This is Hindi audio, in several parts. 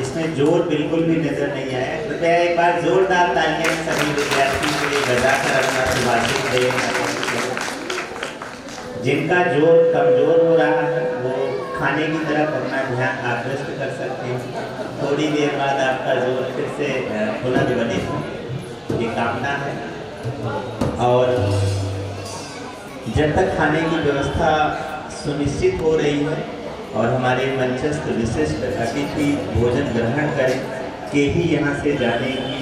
इसमें जोर बिल्कुल भी नजर नहीं आया। कृपया एक बार जोरदार तालियां सभी विद्यार्थी के लिए बजाकर अपना शुभारंभ दें। जिनका जोर कमजोर हो रहा है वो खाने की तरफ अपना ध्यान आकृष्ट कर सकते हैं। थोड़ी देर बाद आपका जोर फिर से पुनर्जीवित हो, ये कामना है। और जब तक खाने की व्यवस्था सुनिश्चित हो रही है और हमारे मंचस्थ विशिष्ट अतिथि भोजन ग्रहण करें के ही यहाँ से जाने की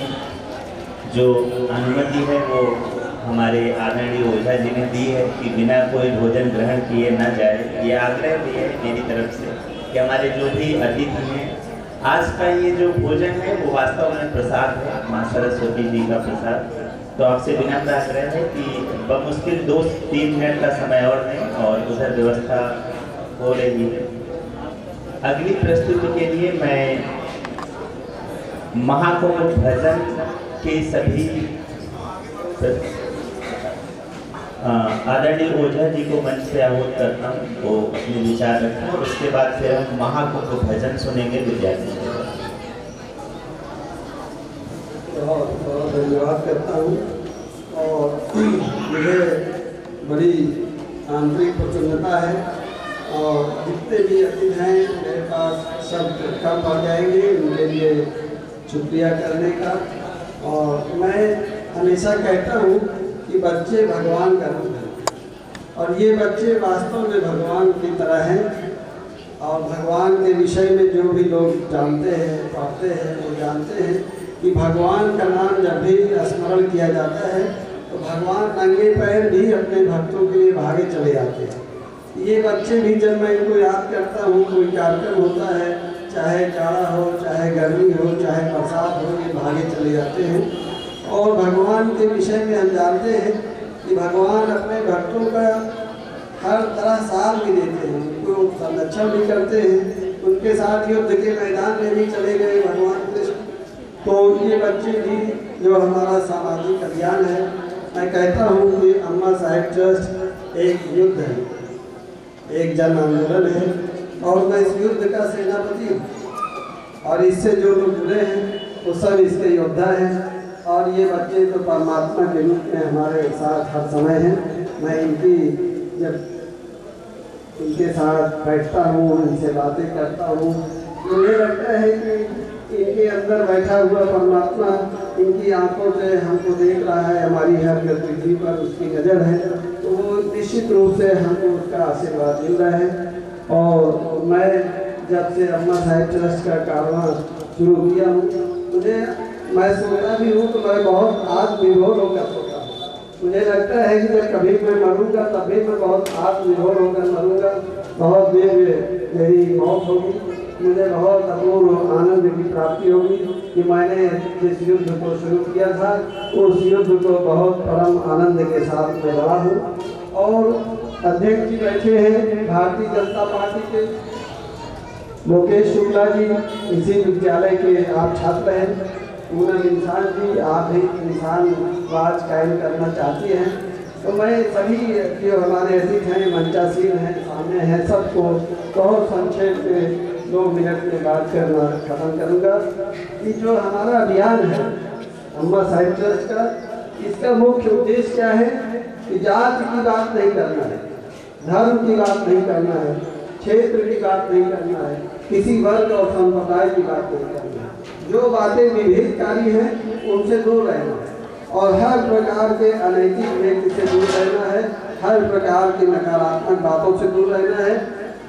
जो अनुमति है वो हमारे आदरणीय ओझा जी ने दी है कि बिना कोई भोजन ग्रहण किए न जाए। ये आग्रह भी है मेरी तरफ से कि हमारे जो भी अतिथि हैं, आज का ये जो भोजन है वो वास्तव में प्रसाद है, माँ सरस्वती जी का प्रसाद। तो आपसे विनम्र आग्रह है कि बमुश्किल 2-3 मिनट का समय और दें और उधर व्यवस्था हो रही है। अगली प्रस्तुति के लिए मैं महाकुंभ भजन के सभी आदरणीय ओझा जी को मंच से आहूत करता हूँ, वो अपने विचार रखें और उसके बाद फिर हम महाकुंभ भजन सुनेंगे विद्यार्थी। बहुत धन्यवाद करता हूँ और मुझे बड़ी आंतरिक प्रसन्नता है और जितने भी अतिथि हैं मेरे पास सब कम पड़ जाएंगे उनके लिए शुक्रिया करने का। और मैं हमेशा कहता हूँ कि बच्चे भगवान का रूप है और ये बच्चे वास्तव में भगवान की तरह हैं। और भगवान के विषय में जो भी लोग जानते हैं पढ़ते हैं वो जानते हैं कि भगवान का नाम जब भी स्मरण किया जाता है तो भगवान नंगे पैर भी अपने भक्तों के लिए भागे चले जाते हैं। ये बच्चे भी जब मैं इनको याद करता हूँ, कोई कार्यक्रम होता है, चाहे जाड़ा हो चाहे गर्मी हो चाहे बरसात हो, ये भागे चले जाते हैं। और भगवान के विषय में हम जानते हैं कि भगवान अपने भक्तों का हर तरह साथ भी देते हैं, उनको संरक्षण भी करते हैं, उनके साथ युद्ध के मैदान में भी चले गए भगवान कृष्ण। तो ये बच्चे भी जो हमारा सामाजिक अभियान है, मैं कहता हूँ कि अम्मा साहिब ट्रस्ट एक युद्ध है, एक जन आंदोलन है और मैं इस युद्ध का सेनापति हूँ और इससे जो लोग जुड़े हैं वो सब इसके योद्धा हैं। और ये बच्चे तो परमात्मा के रूप में हमारे साथ हर समय हैं। मैं इनकी जब इनके साथ बैठता हूँ, इनसे बातें करता हूँ, मुझे लगता है कि इनके अंदर बैठा हुआ परमात्मा इनकी आंखों से हमको देख रहा है, हमारी हर गतिविधि पर उसकी नज़र है। तो वो निश्चित रूप से हमको उसका आशीर्वाद मिल रहा है। और मैं जब से अम्मा साहिब ट्रस्ट का कारवां शुरू किया हूँ, मैं सोचता भी हूँ तो मैं बहुत आत्मनिर्भर होकर सोता हूँ। मुझे लगता है कि जब कभी मैं मरूंगा तब भी मैं बहुत आत्मनिर्भर होकर मरूंगा। बहुत देर मेरी मौत होगी, मुझे बहुत अपूर्व आनंद की प्राप्ति होगी कि मैंने जिस युद्ध को शुरू किया था उस युद्ध को बहुत परम आनंद के साथ में लड़ा हूँ। और अध्यक्ष जी बैठे हैं भारतीय जनता पार्टी के, लोकेश शुक्ला जी इसी विद्यालय के आप छात्र हैं, पूनम इंसान जी आप भी इंसान राज कायम करना चाहती हैं। तो मैं सभी जो हमारे अतिथि हैं, मंचासीन हैं, सामने हैं, सबको बहुत संक्षेप में 2 मिनट में बात करना खत्म करूँगा कि जो हमारा अभियान है अम्मा साहिब ट्रस्ट का, इसका मुख्य उद्देश्य क्या है कि जाति की बात नहीं करना है, धर्म की बात नहीं करना है, क्षेत्र की बात नहीं करना है, किसी वर्ग और संप्रदाय की बात नहीं करना है। जो बातें विभेदकारी हैं उनसे दूर रहना है और हर प्रकार के अनैतिक व्यक्ति से दूर रहना है, हर प्रकार की नकारात्मक बातों से दूर रहना है।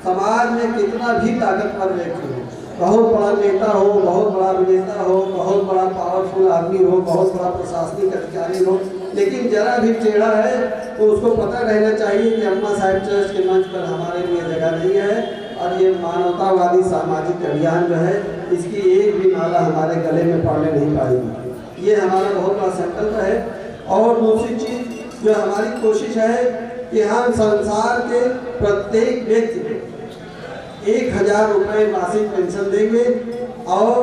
समाज में कितना भी ताकतवर व्यक्ति हो, बहुत बड़ा नेता हो, बहुत बड़ा अभिनेता हो, बहुत बड़ा पावरफुल आदमी हो, बहुत बड़ा प्रशासनिक अधिकारी हो, लेकिन जरा भी टेढ़ा है तो उसको पता रहना चाहिए कि अम्मा साहिब ट्रस्ट के मंच पर हमारे लिए जगह नहीं है। और ये मानवतावादी सामाजिक अभियान जो है इसकी एक भी माला हमारे गले में पड़ने नहीं पाएगी, ये हमारा बहुत बड़ा संकल्प है। और दूसरी चीज़ जो हमारी कोशिश है कि हम संसार के प्रत्येक व्यक्ति को 1000 रुपये मासिक पेंशन देंगे और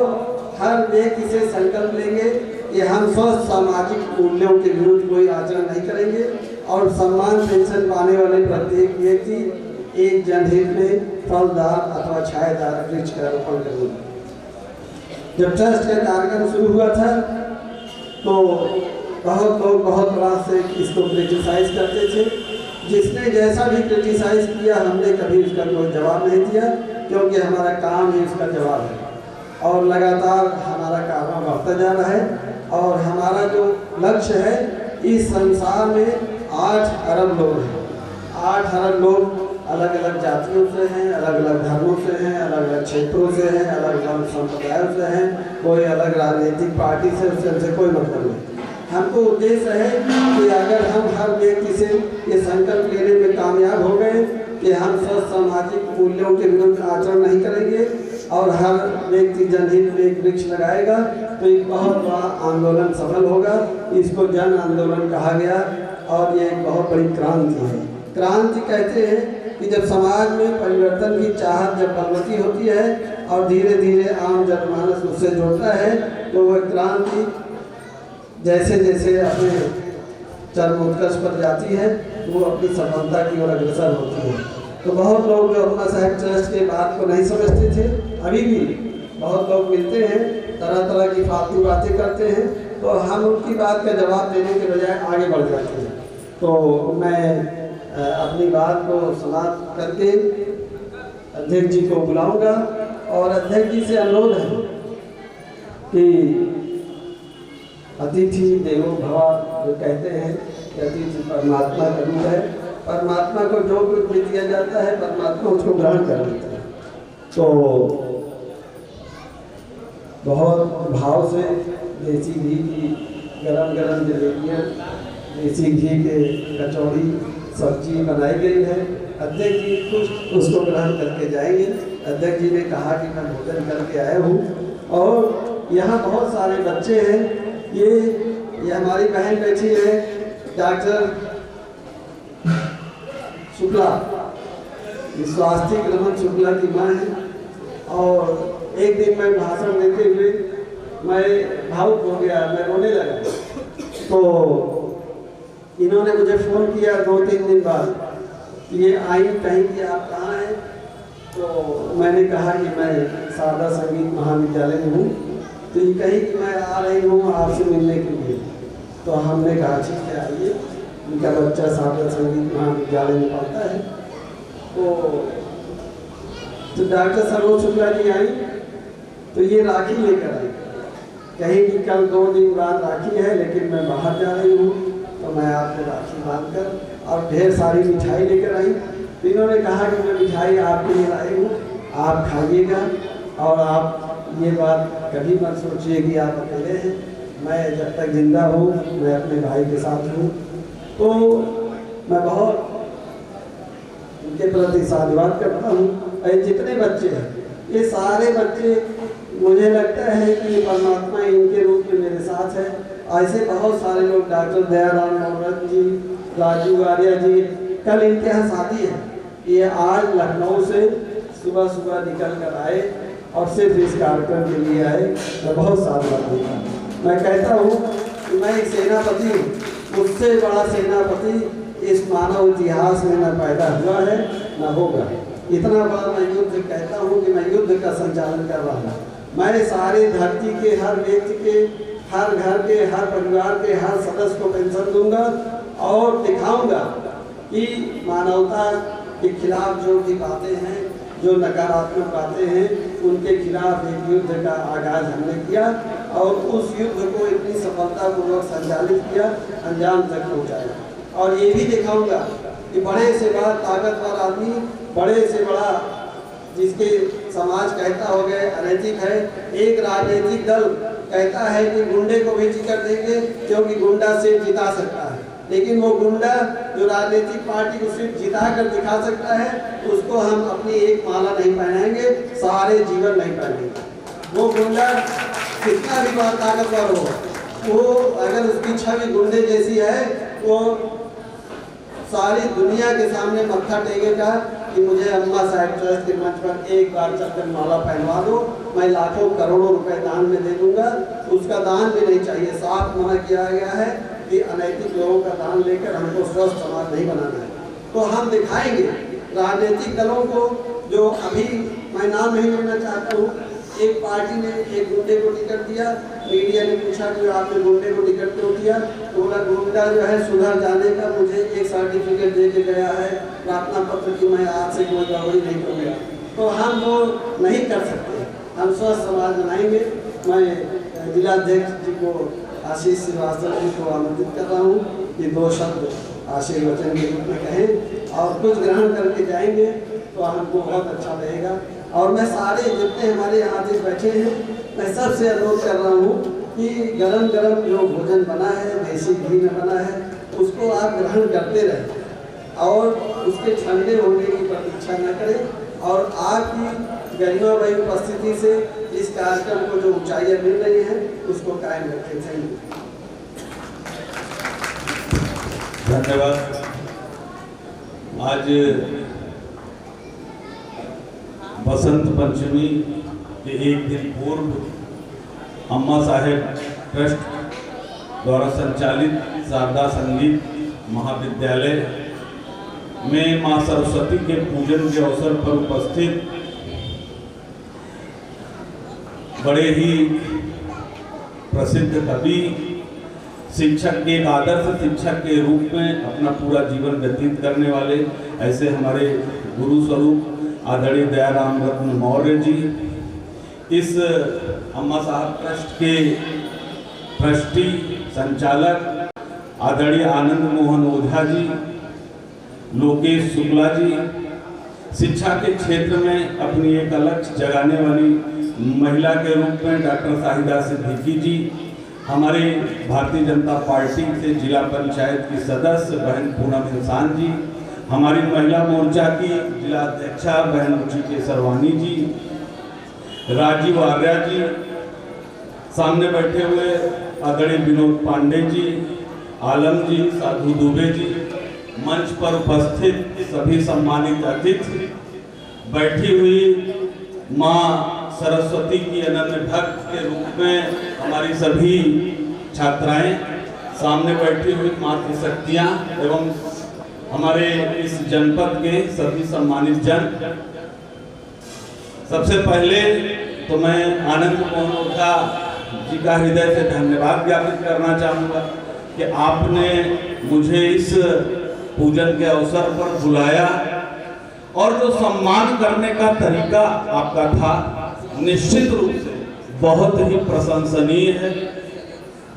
हर व्यक्ति से संकल्प लेंगे कि हम स्वस्थ सामाजिक मूल्यों के विरुद्ध कोई आचरण नहीं करेंगे और सम्मान पेंशन पाने वाले प्रत्येक व्यक्ति एक जनहित में फलदार अथवा छायादार वृक्ष का रोपण करेंगे। जब ट्रस्ट का कार्यक्रम शुरू हुआ था तो बहुत लोग बहुत बड़ा से इसको क्रिटिसाइज करते थे। जिसने जैसा भी क्रिटिसाइज किया हमने कभी उसका कोई जवाब नहीं दिया, क्योंकि हमारा काम ही उसका जवाब है और लगातार हमारा काम बढ़ता जा रहा है। और हमारा जो लक्ष्य है, इस संसार में 8 अरब लोग हैं। 8 अरब लोग अलग अलग जातियों से हैं, अलग अलग धर्मों से हैं, अलग अलग क्षेत्रों से हैं, अलग अलग संप्रदायों से हैं, कोई अलग राजनीतिक पार्टी से, उससे कोई मतलब नहीं। हमको उद्देश्य है कि अगर हम हर व्यक्ति से ये संकल्प लेने में कामयाब हो गए कि हम स्वस्थ सामाजिक मूल्यों के विरुद्ध आचरण नहीं करेंगे और हर व्यक्ति जनहित में एक वृक्ष लगाएगा, तो एक बहुत बड़ा आंदोलन सफल होगा। इसको जन आंदोलन कहा गया और ये एक बहुत बड़ी क्रांति है। क्रांति कहते हैं कि जब समाज में परिवर्तन की चाहत जब बलवती होती है और धीरे धीरे आम जनमानस उससे जुड़ता है, तो वह क्रांति जैसे जैसे अपने चरम उत्कर्ष पर जाती है वो अपनी सफलता की ओर अग्रसर होती है। तो बहुत लोग जो अम्मा साहब ट्रस्ट के बात को नहीं समझते थे, अभी भी बहुत लोग मिलते हैं, तरह तरह की फालतू बातें करते हैं, तो हम उनकी बात का जवाब देने के बजाय आगे बढ़ जाते हैं। तो मैं अपनी बात को समाप्त करके अध्यक्ष जी को बुलाऊंगा और अध्यक्ष जी से अनुरोध है कि अतिथि देवो भव जो कहते हैं कि अतिथि परमात्मा का रूप है, परमात्मा को जो कुछ भी दिया जाता है परमात्मा उसको ग्रहण कर लेता है। तो बहुत भाव से देसी घी की गरम गरम जलेबियाँ, देसी घी के कचौड़ी सब्जी बनाई गई है। अध्यक्ष जी कुछ उसको ग्रहण करके जाएंगे। अध्यक्ष जी ने कहा कि मैं भोजन करके आया हूँ और यहाँ बहुत सारे बच्चे हैं। ये हमारी बहन बैठी है डॉक्टर शुक्ला, स्वास्थ्य रमन शुक्ला की माँ है। और एक दिन मैं भाषण देते हुए मैं भावुक हो गया, मैं रोने लगा। तो इन्होंने मुझे फ़ोन किया 2-3 दिन बाद, ये आई कहीं कि आप कहाँ हैं? तो मैंने कहा कि मैं शारदा संगीत महाविद्यालय में हूँ। तो ये कही कि मैं आ रही हूँ आपसे मिलने के लिए। तो हमने कहा ठीक है आइए, उनका बच्चा शारदा संगीत महाविद्यालय में पढ़ता है। तो डॉक्टर सरोज शुक्ला जी आई, तो ये राखी लेकर आई। कहीं कि कल 2 दिन बाद राखी है लेकिन मैं बाहर जा रही हूँ, तो मैं आपको राखी बांधकर और ढेर सारी मिठाई लेकर आई। तो इन्होंने कहा कि मैं मिठाई आपके लिए लाई हूँ, आप खाइएगा और आप ये बात कभी मत सोचिए कि आप अकेले हैं। मैं जब तक जिंदा हूँ मैं अपने भाई के साथ हूँ। तो मैं बहुत उनके प्रति साधुवाद करता हूँ। जितने बच्चे हैं ये सारे बच्चे, मुझे लगता है कि परमात्मा इनके रूप में मेरे साथ है। ऐसे बहुत सारे लोग, डॉक्टर दयाराम मोहन जी, राजू आर्या जी, कल इनके यहाँ शादी है। ये आज लखनऊ से सुबह सुबह निकल कर आए और सिर्फ इस कार्यक्रम के लिए आए। मैं बहुत साधुवाद देता हूँ। मैं कहता हूँ कि मैं एक सेनापति हूँ, मुझसे बड़ा सेनापति इस मानव इतिहास में न पैदा हुआ है न होगा। इतना बड़ा मैं युद्ध कहता हूँ कि मैं युद्ध का संचालन कर रहा हूँ। मैं सारे धरती के हर व्यक्ति के, हर घर के, हर परिवार के हर सदस्य को पेंशन दूंगा और दिखाऊंगा कि मानवता के खिलाफ जो भी बातें हैं, जो नकारात्मक बातें हैं, उनके खिलाफ एक युद्ध का आगाज हमने किया और उस युद्ध को इतनी सफलतापूर्वक संचालित किया, अंजाम तक पहुँचाया। और ये भी दिखाऊंगा कि बड़े से बड़ा ताकतवर आदमी, बड़े से बड़ा जिसके समाज कहता हो गए अनैतिक है, एक राजनीतिक दल कहता है कि गुंडे को भी टिकट देंगे क्योंकि गुंडा से जिता सकता है, लेकिन वो गुंडा जो राजनीतिक पार्टी को सिर्फ जिता कर दिखा सकता है, उसको हम अपनी एक माला नहीं पहनाएंगे, सारे जीवन नहीं पहनेंगे। वो गुंडा कितना भी बड़ा ताकतवर हो, वो अगर उसकी छवि गुंडे जैसी है तो सारी दुनिया के सामने मत्था टेकेगा कि मुझे अम्मा साहब ट्रस्ट के मंच पर एक बार चलकर माला पहनवा दो, मैं लाखों करोड़ों रुपए दान में दे दूंगा। उसका दान भी नहीं चाहिए। साफ मना किया गया है कि अनैतिक लोगों का दान लेकर हमको स्वस्थ समाज नहीं बनाना है। तो हम दिखाएंगे राजनीतिक दलों को, जो अभी मैं नाम नहीं लेना चाहता हूँ, एक पार्टी ने एक गुंडे को टिकट दिया, मीडिया ने पूछा कि आपने गुंडे को टिकट क्यों दिया, तो बोला गुंडा जो है सुधर जाने का मुझे एक सर्टिफिकेट दे के गया है प्रार्थना पत्र की, मैं आज से कोई गड़बड़ी नहीं करूँगा। तो हम वो नहीं कर सकते, हम स्वस्थ समाज बनाएंगे। मैं जिलाध्यक्ष जी को आशीष श्रीवास्तव जी को आमंत्रित कर रहा हूँ कि 2 शब्द आशीर्वचन के रूप में कहें और कुछ ग्रहण करके जाएंगे तो हमको बहुत अच्छा लगेगा। और मैं सारे जितने हमारे यहाँ से बैठे हैं, मैं सबसे अनुरोध कर रहा हूँ कि गरम गरम जो भोजन बना है, देसी घी में बना है, उसको आप ग्रहण करते रहें और उसके ठंडे होने की प्रतीक्षा न करें। और आपकी गरिमामयी उपस्थिति से इस कार्यक्रम को जो ऊंचाइयाँ मिल रही हैं उसको कायम रखें। Thank you. धन्यवाद। आज बसंत पंचमी के एक दिन पूर्व अम्मा साहेब ट्रस्ट द्वारा संचालित शारदा संगीत महाविद्यालय में मां सरस्वती के पूजन के अवसर पर उपस्थित बड़े ही प्रसिद्ध कवि, शिक्षक के एक आदर्श शिक्षक के रूप में अपना पूरा जीवन व्यतीत करने वाले ऐसे हमारे गुरु स्वरूप आदरणीय दयाराम रत्न मौर्य जी, इस अम्मा साहब ट्रस्ट के ट्रस्टी संचालक आदरणीय आनंद मोहन ओझा जी, लोकेश शुक्ला जी, शिक्षा के क्षेत्र में अपनी एक अलग जगाने वाली महिला के रूप में डॉक्टर शाहिदा सिद्दीकी जी, हमारे भारतीय जनता पार्टी से जिला पंचायत की सदस्य बहन पूनम इंसान जी, हमारी महिला मोर्चा की जिला अध्यक्षा बहन रुचि केसरवानी जी, राजीव आर्या जी, सामने बैठे हुए आदरणीय विनोद पांडे जी, आलम जी, साधु दुबे जी, मंच पर उपस्थित सभी सम्मानित अतिथि, बैठी हुई माँ सरस्वती की अनन्य भक्त के रूप में हमारी सभी छात्राएं, सामने बैठी हुई मातृशक्तियाँ एवं हमारे इस जनपद के सभी सम्मानित जन, सबसे पहले तो मैं आनंद मोहन ओझा जी का हृदय से धन्यवाद ज्ञापित करना चाहूँगा कि आपने मुझे इस पूजन के अवसर पर बुलाया और जो सम्मान करने का तरीका आपका था निश्चित रूप से बहुत ही प्रशंसनीय है।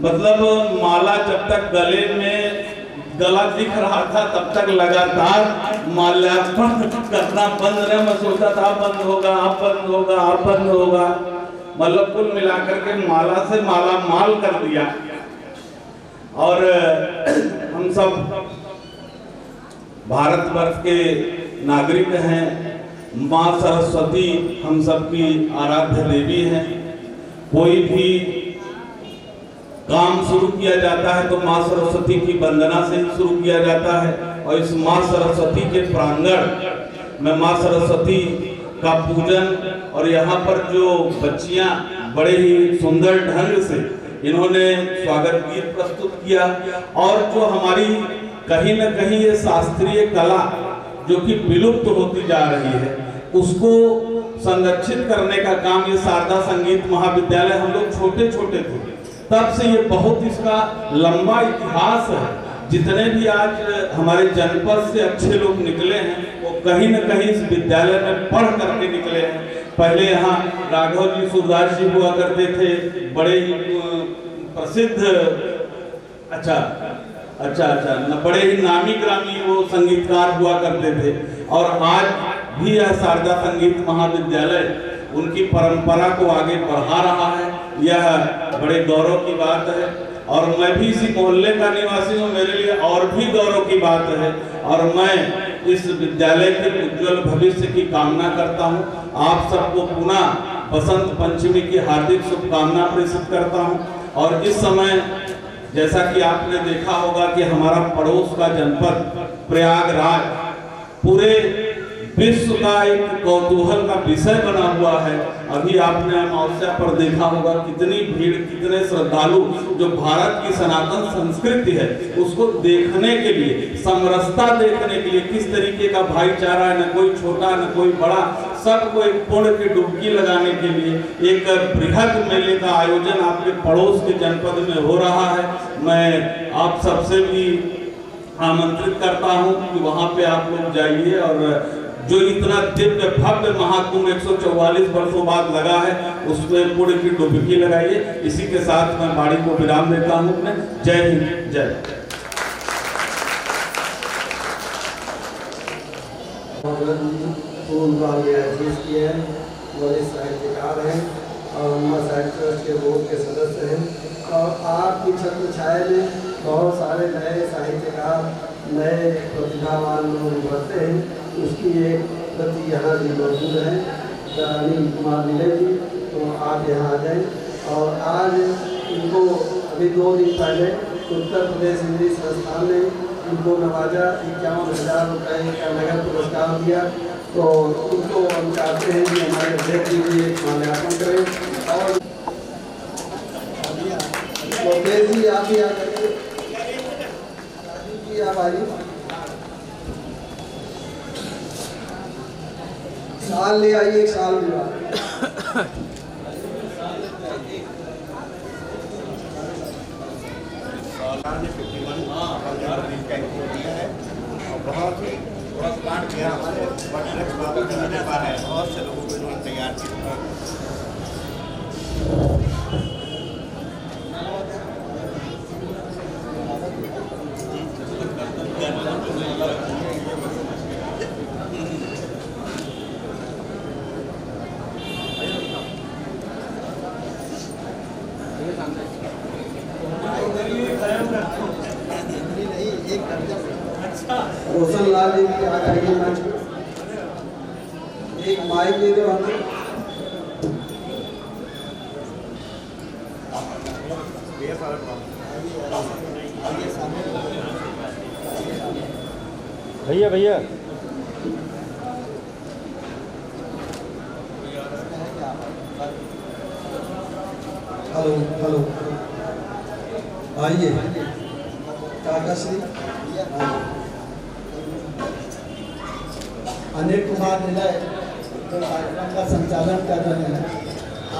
मतलब माला जब तक गले में गला दिख रहा था तब तक लगातार माल्यार्पण करना बंद नहीं, मैं सोचता था बंद होगा, आप बंद होगा, आप बंद होगा, मतलब कुल मिलाकर के माला से माला माल कर दिया। और हम सब भारतवर्ष के नागरिक हैं, माँ सरस्वती हम सबकी आराध्य देवी हैं। कोई भी काम शुरू किया जाता है तो माँ सरस्वती की वंदना से ही शुरू किया जाता है। और इस माँ सरस्वती के प्रांगण में माँ सरस्वती का पूजन और यहाँ पर जो बच्चियाँ बड़े ही सुंदर ढंग से इन्होंने स्वागत गीत प्रस्तुत किया और जो हमारी कहीं न कहीं ये शास्त्रीय कला जो कि विलुप्त होती जा रही है उसको संरक्षित करने का काम ये शारदा संगीत महाविद्यालय, हम लोग छोटे छोटे थे तब से ये बहुत इसका लंबा इतिहास है। जितने भी आज हमारे जनपद से अच्छे लोग निकले हैं वो कहीं न कहीं इस विद्यालय में पढ़ करके निकले हैं। पहले यहाँ राघव जी सूरदास जी हुआ करते थे, बड़े प्रसिद्ध बड़े ही नामी ग्रामी वो संगीतकार हुआ करते थे। और आज भी यह शारदा संगीत महाविद्यालय उनकी परंपरा को आगे बढ़ा रहा है, यह बड़े गौरव की बात है। और मैं भी इसी मोहल्ले का निवासी हूँ, मेरे लिए और भी गौरव की बात है। और मैं इस विद्यालय के उज्जवल भविष्य की कामना करता हूँ। आप सबको पुनः बसंत पंचमी की हार्दिक शुभकामना प्रेषित करता हूँ। और इस समय जैसा कि आपने देखा होगा कि हमारा पड़ोस का जनपद प्रयागराज पूरे विश्व का एक कौतूहल का विषय बना हुआ है। अभी आपने अमावस्या पर देखा होगा कितनी भीड़, कितने श्रद्धालु जो भारत की सनातन संस्कृति है उसको देखने के लिए, समरसता देखने के लिए, किस तरीके का भाईचारा है, न कोई छोटा न कोई बड़ा, सबको एक पुण्य की डुबकी लगाने के लिए एक बृहद मेले का आयोजन आपके पड़ोस के जनपद में हो रहा है। मैं आप सबसे भी आमंत्रित करता हूं कि वहां पे आप लोग जाइए और जो इतना दिव्य भव्य महाकुंभ 144 वर्षों बाद लगा है उसमें पुण्य की डुबकी लगाइए। इसी के साथ मैं वाणी को विराम देता हूं। जय हिंद, जय। किए हैं, बड़े साहित्यकार हैं और अम्मा साहित्य ट्रस्ट के बोर्ड के सदस्य हैं और आपकी छत्र छाया में बहुत सारे नए साहित्यकार, नए प्रतिभावान लोग उभरते हैं। उसकी एक प्रति यहाँ भी मौजूद है, अनिल कुमार मिले जी, तो आप यहाँ आ जाएँ। और आज इनको अभी 2 दिन पहले उत्तर प्रदेश हिंदी संस्थान ने इनको नवाजा 51,000 रुपये का नगद पुरस्कार दिया। तो उनको हम चाहते हैं कि हमारे अध्यक्ष जी भी एक माल्यार्पण करें। और तो जी आप ही आकर जी आप आइए। साल ले आइए, एक साल भी बहुत ही प्लांट किया हमारे बाबा जी ने है, बहुत से लोगों को इन्होंने तैयार किया। रोशन लाल जी की आ जाइए मंच पर, एक माइक दे दो हमें। भैया भैया हेलो हेलो आइए काका श्री अनिल कुमार निलय जो कार्यक्रम का संचालन कर रहे हैं,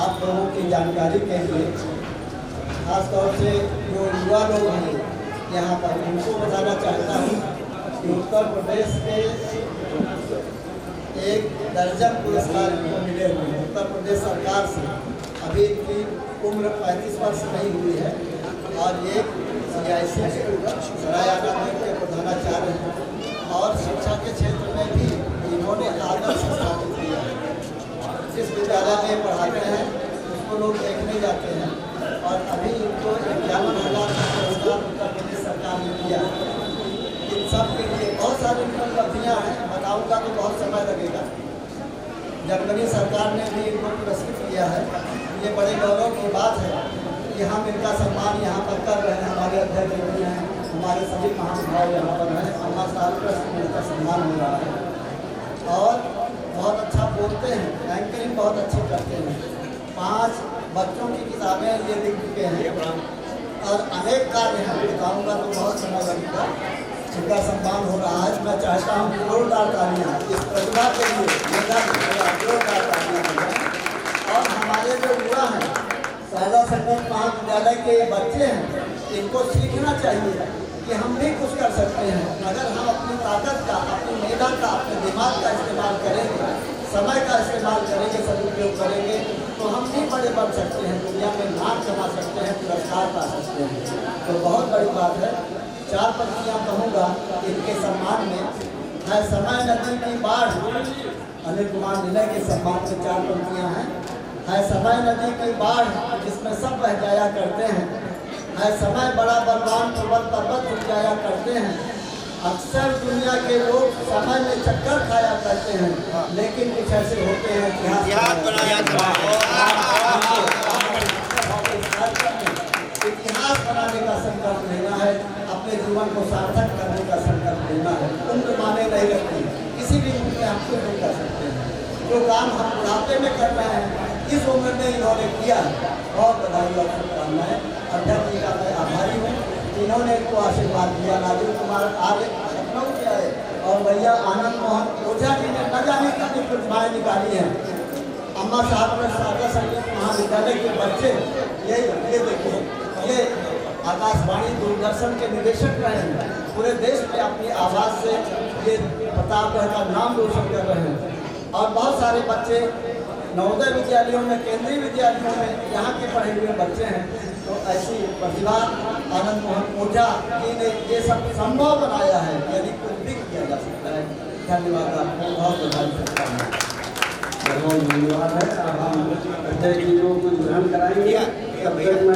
आप लोगों की जानकारी के लिए खास तौर से जो युवा लोग हैं यहाँ पर उनको बताना चाहता हूँ कि उत्तर प्रदेश के 1 दर्जन पुरस्कार इनको मिले हुए हैं उत्तर प्रदेश सरकार से। अभी इनकी उम्र 35 वर्ष नहीं हुई है और ये CIC सरायाना बैंक के प्रधानाचार्य हैं और शिक्षा के क्षेत्र में भी इन्होंने आदर्श स्थापित किया है। जिस विद्यालय में पढ़ाते हैं उसको लोग देखने जाते हैं और अभी इनको 51,000 का पुरस्कार उत्तर प्रदेश सरकार ने दिया है। इन सब के लिए बहुत सारी उपलब्धियाँ हैं, बताऊँगा तो बहुत समय लगेगा। जर्मनी सरकार ने भी इनको पुरस्कृत किया है। ये बड़े गौरव की बात है कि हम इनका सम्मान यहाँ पर कर रहे हैं। हमारे अध्यक्ष भी हैं, हमारे सभी महानुभाव यहाँ पर हैं। अम्मा साहब ट्रस्ट में इनका सम्मान हो रहा है और बहुत अच्छा बोलते हैं, एंकरिंग बहुत अच्छी करते हैं। 5 बच्चों की किताबें ये लिख चुके हैं और अनेक कार्य हैं, बताऊँगा तो बहुत समय लगेगा। इनका सम्मान हो रहा है। मैं चाहता हूँ कि जोरदार तालियाँ इस प्रतिभा के लिए, जोरदार तालियाँ। और हमारे जो युवा हैं, शारदा संगत महाविद्यालय के बच्चे हैं, इनको सीखना चाहिए कि हम भी कुछ कर सकते हैं। अगर हम अपनी ताकत का, अपनी मेधा का, अपने दिमाग का इस्तेमाल करेंगे, समय का इस्तेमाल करेंगे, सदुपयोग करेंगे, तो हम भी बड़े बन सकते हैं, दुनिया में नाम कमा सकते हैं, पुरस्कार पा सकते हैं। तो बहुत बड़ी बात है। 4 पंक्तियाँ कहूँगा इनके सम्मान में है। समय नदी की बाढ़, अनिल कुमार निलय के सम्मान में 4 पंक्तियाँ हैं। है समय नदी की बाढ़ जिसमें सब बह जाया करते हैं। है समय बड़ा बलवान पर्वत उठ जाया करते हैं। अक्सर दुनिया के लोग समय में चक्कर खाया करते हैं, लेकिन कुछ ऐसे होते हैं इतिहास बनाने का संकल्प लेना है, अपने जीवन को सार्थक करने का संकल्प लेना है। उम्र माने नहीं रखती, किसी भी उम्र में हम कुछ नहीं कर सकते हैं। जो काम हम बुढ़ापे में कर रहे हैं, इस उम्र में इन्होंने किया। बहुत बधाई और शुभकामनाएं। अध्यक्ष जी का मैं आभारी हूँ, इन्होंने इनको आशीर्वाद दिया। राजीव कुमार आर्य लखनऊ से आए और भैया आनंद मोहन ओझा जी ने न जाने कितनी प्रतिभाएँ निकाली हैं। अम्मा साहब ने शारदा संगीत महाविद्यालय के बच्चे ये देखिए, ये आकाशवाणी दूरदर्शन के निदेशक रहे हैं, पूरे देश में अपनी आवाज़ से ये प्रतापगढ़ का नाम रोशन कर रहे हैं। और बहुत सारे बच्चे नवोदय विद्यालयों में, केंद्रीय विद्यालयों में यहाँ के पढ़े हुए बच्चे हैं। तो ऐसी प्रतिभा आनंद मोहन ओझा जी ने ये सब संभव बनाया है, यदि कुछ भी किया जा सकता है। धन्यवाद आपको, बहुत बहुत धन्यवाद है। अब हम अजय जी को कुछ ग्रहण कराएंगे। तब तक मैं